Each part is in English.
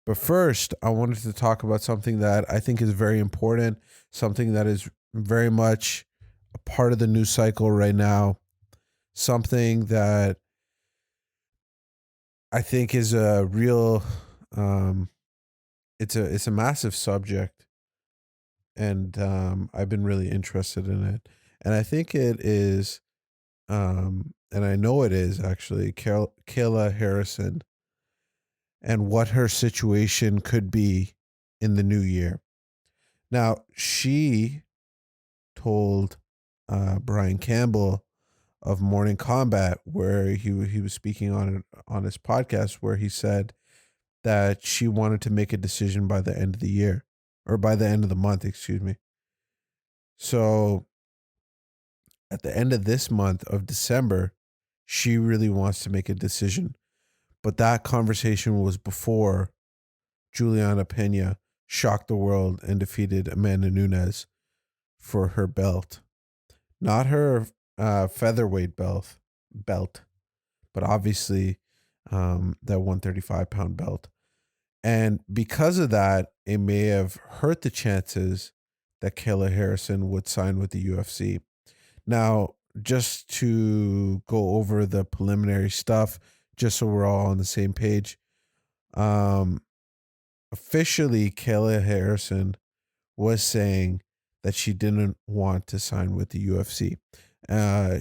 But first, I wanted to talk about something that I think is very important, something that is very much a part of the news cycle right now, something that I think is a real um it's a massive subject, and I've been really interested in it. And I think it is and I know it is actually Kayla Harrison and what her situation could be in the new year. Now, she told Brian Campbell of Morning Combat, where he was speaking on his podcast, where he said that she wanted to make a decision by the end of the year, or by the end of the month, excuse me. So at the end of this month of December, she really wants to make a decision. But that conversation was before Juliana Pena shocked the world and defeated Amanda Nunes for her belt. Not her featherweight belt, but obviously that 135-pound belt. And because of that, it may have hurt the chances that Kayla Harrison would sign with the UFC. Now, just to go over the preliminary stuff, just so we're all on the same page, um, officially, Kayla Harrison was saying that she didn't want to sign with the UFC.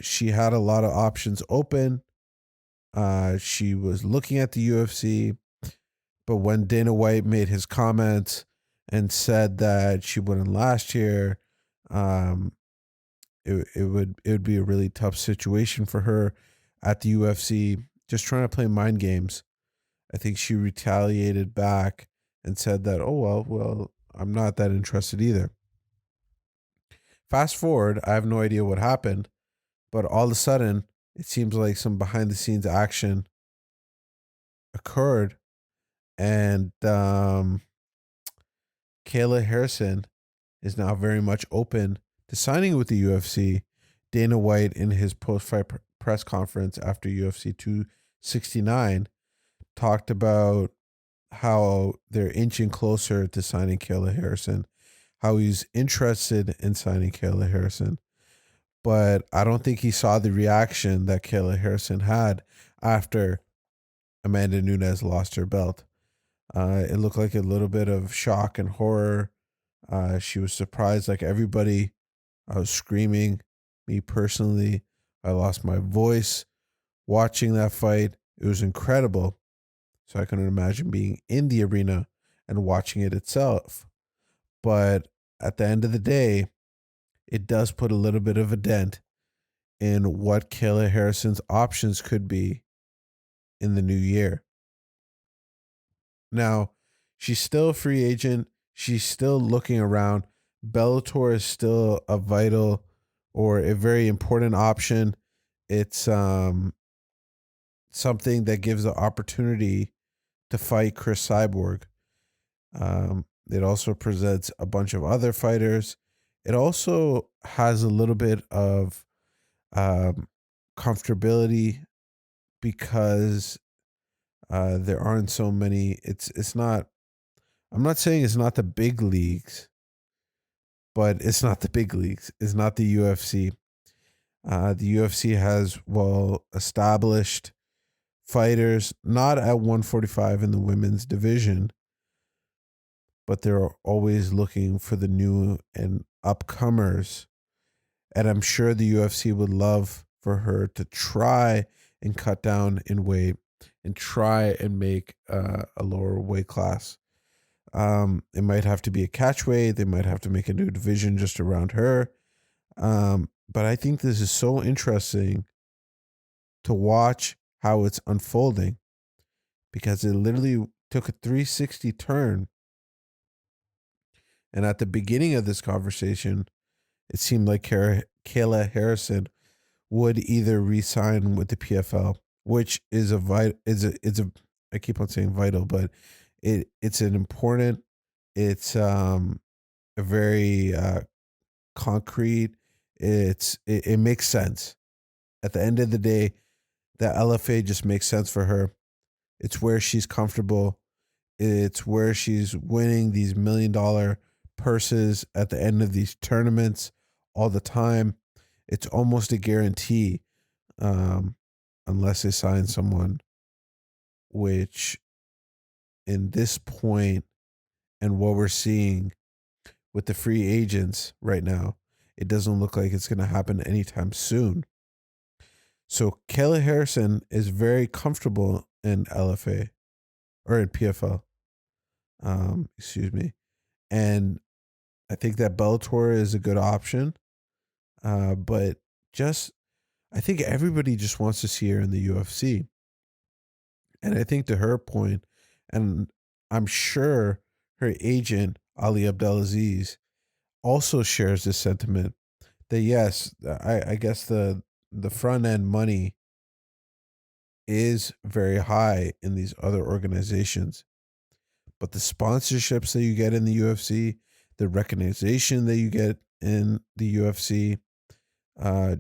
She had a lot of options open. She was looking at the UFC, but when Dana White made his comments and said that she wouldn't last here, um, it would be a really tough situation for her at the UFC, just trying to play mind games. I think she retaliated back and said that, oh well, I'm not that interested either. Fast forward, I have no idea what happened, but all of a sudden, it seems like some behind the scenes action occurred, and Kayla Harrison is now very much open to signing with the UFC. Dana White, in his post fight press conference after UFC 269, talked about how they're inching closer to signing Kayla Harrison, how he's interested in signing Kayla Harrison. But I don't think he saw the reaction that Kayla Harrison had after Amanda Nunes lost her belt. It looked like a little bit of shock and horror. She was surprised, like everybody. I was screaming. Me personally, I lost my voice watching that fight. It was incredible. So I couldn't imagine being in the arena and watching it itself. But at the end of the day, it does put a little bit of a dent in what Kayla Harrison's options could be in the new year. Now, she's still a free agent. She's still looking around. Bellator is still a vital or a very important option. It's something that gives the opportunity to fight Chris Cyborg. It also presents a bunch of other fighters. It also has a little bit of um, comfortability because there aren't so many. It's not. I'm not saying it's not the big leagues, but it's not the big leagues. It's not the UFC. The UFC has well established fighters, not at 145 in the women's division, but they're always looking for the new and upcomers. And I'm sure the UFC would love for her to try and cut down in weight and try and make a lower weight class. It might have to be a catch weight. They might have to make a new division just around her. But I think this is so interesting to watch how it's unfolding because it literally took a 360 turn. And at the beginning of this conversation, it seemed like Kayla Harrison would either resign with the PFL, which is a I keep on saying vital, but it's an important, it's a very concrete. It makes sense. At the end of the day, the LFA just makes sense for her. It's where she's comfortable. It's where she's winning these $1 million purses at the end of these tournaments all the time. It's almost a guarantee, um, unless they sign someone, which in this point and what we're seeing with the free agents right now, it doesn't look like it's going to happen anytime soon. So Kayla Harrison is very comfortable in LFA or in PFL. Excuse me. And I think that Bellator is a good option. But just, I think everybody just wants to see her in the UFC. And I think to her point, and I'm sure her agent, Ali Abdelaziz, also shares this sentiment that yes, I guess the front end money is very high in these other organizations, but the sponsorships that you get in the UFC, the recognition that you get in the UFC,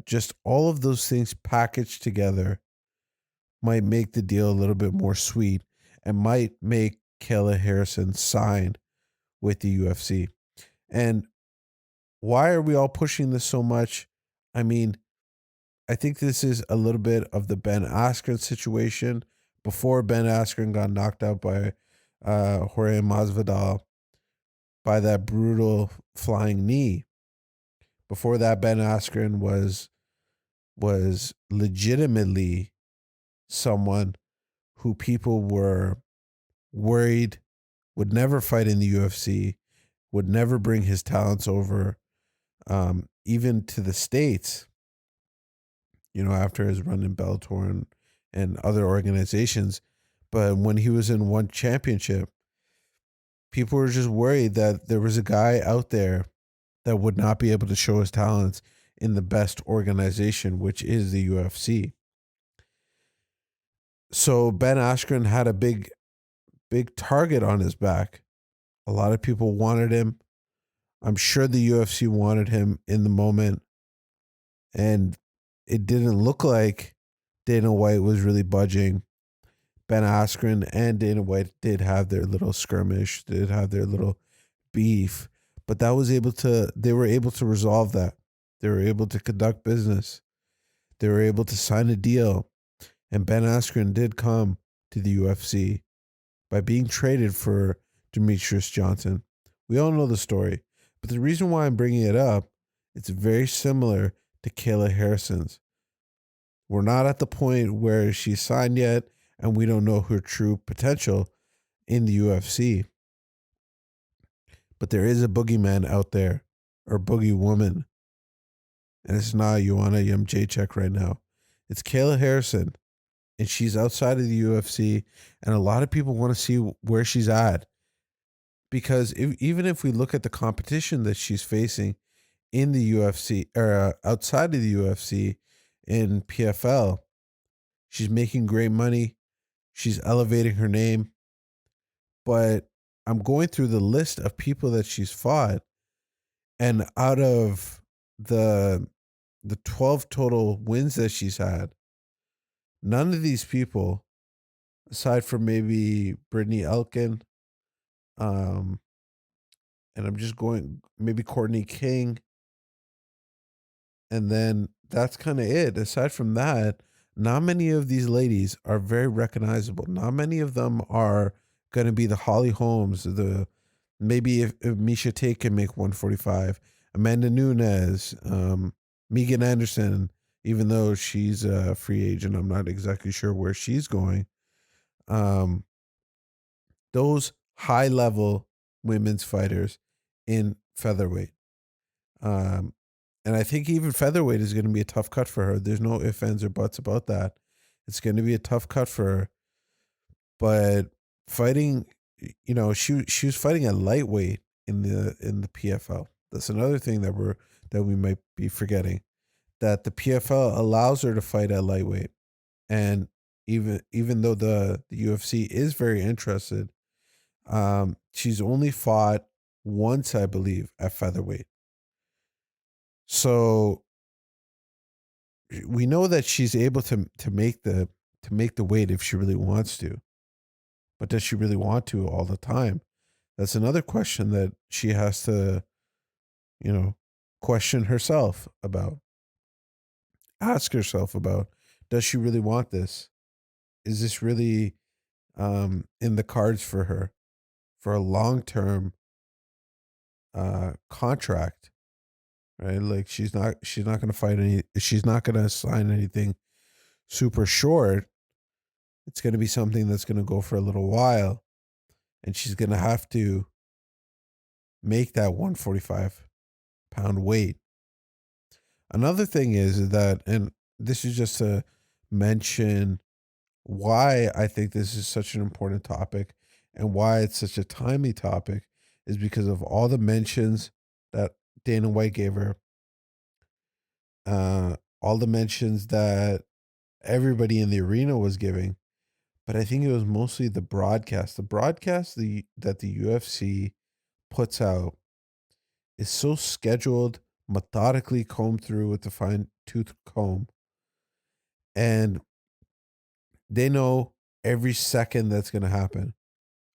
just all of those things packaged together might make the deal a little bit more sweet and might make Kayla Harrison sign with the UFC. And why are we all pushing this so much? I mean, I think this is a little bit of the Ben Askren situation. Before Ben Askren got knocked out by Jorge Masvidal by that brutal flying knee. Before that, Ben Askren was legitimately someone who people were worried would never fight in the UFC, would never bring his talents over, even to the States, after his run in Bellator and other organizations. But when he was in one championship, people were just worried that there was a guy out there that would not be able to show his talents in the best organization, which is the UFC. So Ben Askren had a big target on his back. A lot of people wanted him. I'm sure the UFC wanted him in the moment. And it didn't look like Dana White was really budging. Ben Askren and Dana White did have their little skirmish, did have their little beef, but they were able to resolve that. They were able to conduct business. They were able to sign a deal. And Ben Askren did come to the UFC by being traded for Demetrius Johnson. We all know the story. But the reason why I'm bringing it up, it's very similar to Kayla Harrison's. We're not at the point where she's signed yet, and we don't know her true potential in the UFC. But there is a boogeyman out there, or boogie woman. And it's not Joanna Jędrzejczyk right now. It's Kayla Harrison. And she's outside of the UFC. And a lot of people want to see where she's at. Because even if we look at the competition that she's facing in the UFC, or outside of the UFC in PFL, she's making great money. She's elevating her name. But I'm going through the list of people that she's fought. And out of the 12 total wins that she's had, none of these people, aside from maybe Brittany Elkin, um, and I'm just going, maybe Courtney King, and then that's kind of it. Aside from that, not many of these ladies are very recognizable. Not many of them are going to be the Holly Holmes, maybe if Misha Tate can make 145, Amanda Nunes, Megan Anderson, even though she's a free agent, I'm not exactly sure where she's going. Those high level women's fighters in featherweight. Um, and I think even featherweight is going to be a tough cut for her. There's no ifs, ands, or buts about that. It's going to be a tough cut for her. But fighting, she was fighting at lightweight in the PFL. That's another thing that we might be forgetting. That the PFL allows her to fight at lightweight. And even though the UFC is very interested, she's only fought once, I believe, at featherweight. So we know that she's able to make the weight if she really wants to. But does she really want to all the time? That's another question that she has to, you know, question herself about, ask herself about. Does she really want this? Is this really in the cards for her for a long term contract? Right? Like she's not going to fight any. She's not going to sign anything super short. It's going to be something that's going to go for a little while, and she's going to have to make that 145-pound weight. Another thing is that, and this is just to mention why I think this is such an important topic and why it's such a timely topic, is because of all the mentions that Dana White gave her, all the mentions that everybody in the arena was giving. But I think it was mostly the broadcast. The broadcast that the UFC puts out is so scheduled, methodically combed through with a fine tooth comb. And they know every second that's going to happen,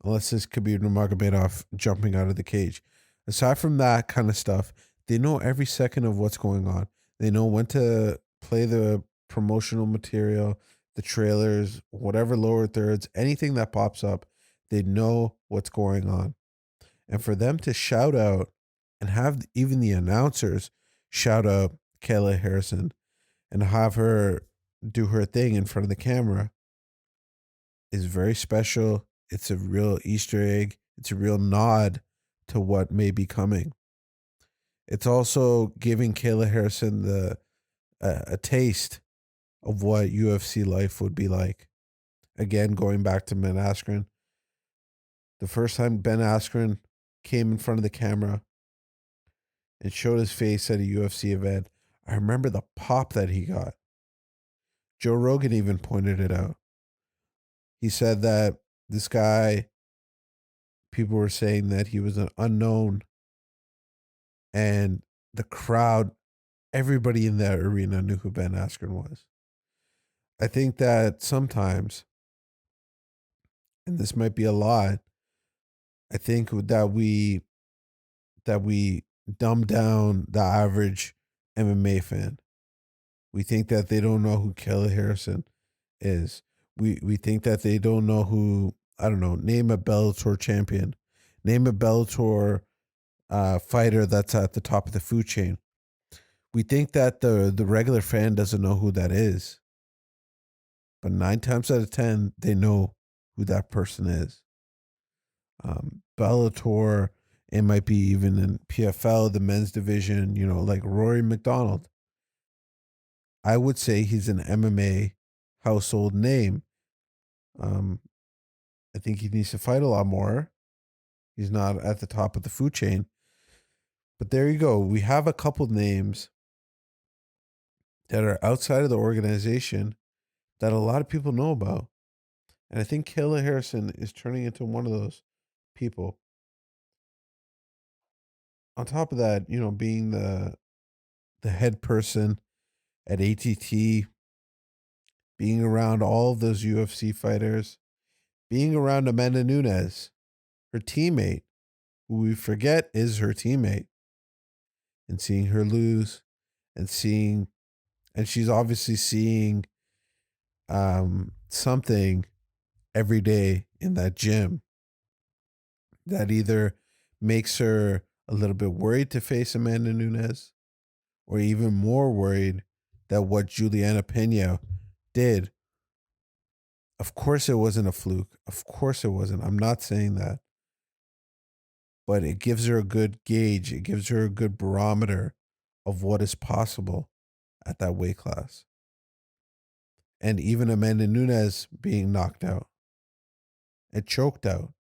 unless it's Khabib Nurmagomedov jumping out of the cage. Aside from that kind of stuff, they know every second of what's going on. They know when to play the promotional material, the trailers, whatever lower thirds, anything that pops up, they know what's going on. And for them to shout out and have even the announcers shout out Kayla Harrison and have her do her thing in front of the camera is very special. It's a real Easter egg. It's a real nod to what may be coming. It's also giving Kayla Harrison a taste of what UFC life would be like. Again, going back to Ben Askren, the first time Ben Askren came in front of the camera and showed his face at a UFC event, I remember the pop that he got. Joe Rogan even pointed it out. He said that this guy, people were saying that he was an unknown, and the crowd, everybody in that arena knew who Ben Askren was. I think that sometimes, and this might be a lot, I think that we dumb down the average MMA fan. We think that they don't know who Kelly Harrison is. We think that they don't know who, I don't know, name a Bellator champion, name a Bellator fighter that's at the top of the food chain. We think that the regular fan doesn't know who that is, but 9 times out of 10, they know who that person is. Bellator, it might be even in PFL, the men's division, like Rory McDonald. I would say he's an MMA household name. Um, I think he needs to fight a lot more. He's not at the top of the food chain. But there you go. We have a couple names that are outside of the organization that a lot of people know about. And I think Kayla Harrison is turning into one of those people. On top of that, being the head person at ATT, being around all of those UFC fighters, being around Amanda Nunes, her teammate, who we forget is her teammate, and seeing her lose and she's obviously seeing something every day in that gym that either makes her a little bit worried to face Amanda Nunes, or even more worried that what Juliana Pena did, of course it wasn't a fluke. Of course it wasn't. I'm not saying that. But it gives her a good gauge. It gives her a good barometer of what is possible at that weight class. And even Amanda Nunes being knocked out and choked out,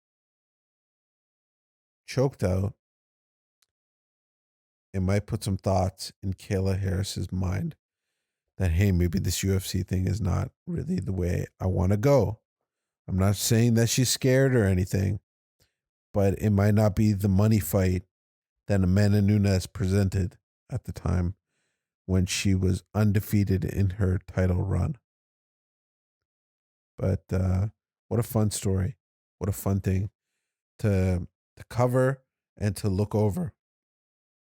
it might put some thoughts in Kayla Harris's mind that, hey, maybe this UFC thing is not really the way I want to go. I'm not saying that she's scared or anything, but it might not be the money fight that Amanda Nunes presented at the time when she was undefeated in her title run. But what a fun story. What a fun thing to cover and to look over.